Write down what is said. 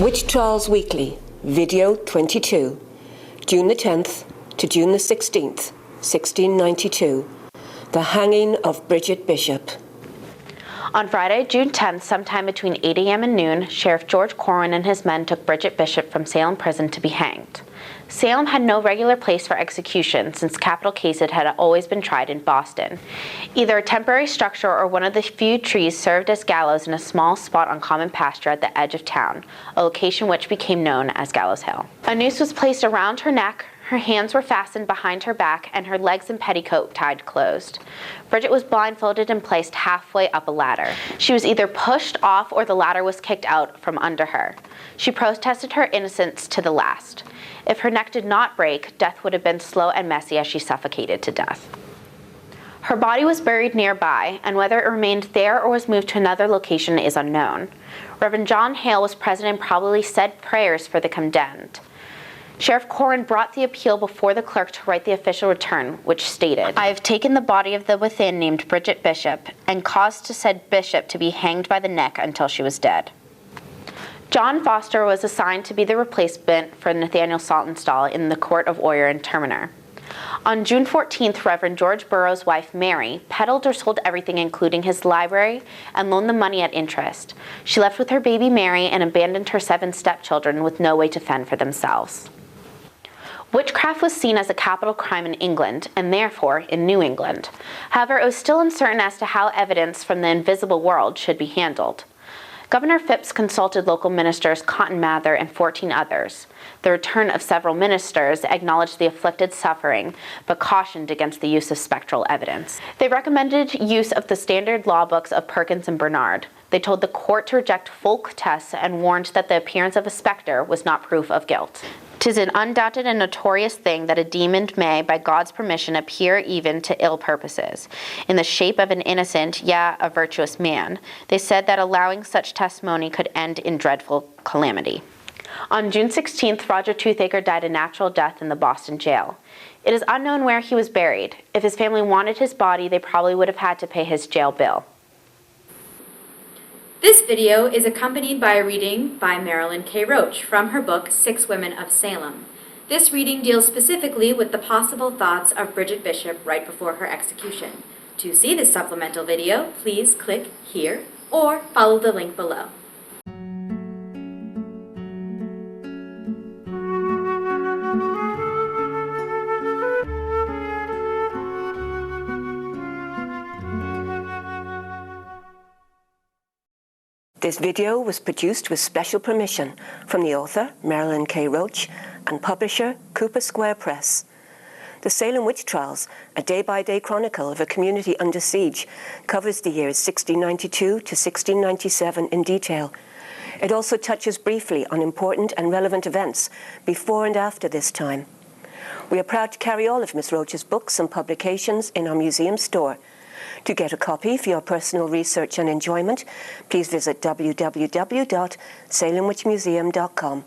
Witch Trials Weekly, Video 22, June the 10th to June the 16th, 1692. The Hanging of Bridget Bishop. On Friday, June 10th, sometime between 8 a.m. and noon, Sheriff George Corwin and his men took Bridget Bishop from Salem prison to be hanged. Salem had no regular place for execution since capital cases had always been tried in Boston. Either a temporary structure or one of the few trees served as gallows in a small spot on common pasture at the edge of town, a location which became known as Gallows Hill. A noose was placed around her neck, her hands were fastened behind her back, and her legs and petticoat tied closed. Bridget was blindfolded and placed halfway up a ladder. She was either pushed off or the ladder was kicked out from under her. She protested her innocence to the last. If her neck did not break, death would have been slow and messy as she suffocated to death. Her body was buried nearby, and whether it remained there or was moved to another location is unknown. Reverend John Hale was present and probably said prayers for the condemned. Sheriff Corwin brought the appeal before the clerk to write the official return, which stated, "I have taken the body of the within named Bridget Bishop, and caused to said bishop to be hanged by the neck until she was dead." John Foster was assigned to be the replacement for Nathaniel Saltonstall in the court of Oyer and Terminer. On June 14th, Reverend George Burroughs' wife, Mary, peddled or sold everything including his library and loaned the money at interest. She left with her baby Mary and abandoned her 7 stepchildren with no way to fend for themselves. Witchcraft was seen as a capital crime in England, and therefore in New England. However, it was still uncertain as to how evidence from the invisible world should be handled. Governor Phipps consulted local ministers Cotton Mather and 14 others. The return of several ministers acknowledged the afflicted suffering, but cautioned against the use of spectral evidence. They recommended use of the standard law books of Perkins and Bernard. They told the court to reject folk tests and warned that the appearance of a specter was not proof of guilt. "'Tis an undoubted and notorious thing that a demon may, by God's permission, appear even to ill purposes, in the shape of an innocent, yea, a virtuous man. They said that allowing such testimony could end in dreadful calamity." On June 16th, Roger Toothaker died a natural death in the Boston jail. It is unknown where he was buried. If his family wanted his body, they probably would have had to pay his jail bill. This video is accompanied by a reading by Marilyn K. Roach from her book, 6 Women of Salem. This reading deals specifically with the possible thoughts of Bridget Bishop right before her execution. To see this supplemental video, please click here or follow the link below. This video was produced with special permission from the author, Marilyn K. Roach, and publisher, Cooper Square Press. The Salem Witch Trials, a day-by-day chronicle of a community under siege, covers the years 1692 to 1697 in detail. It also touches briefly on important and relevant events before and after this time. We are proud to carry all of Ms. Roach's books and publications in our museum store. To get a copy for your personal research and enjoyment, please visit www.salemwitchmuseum.com.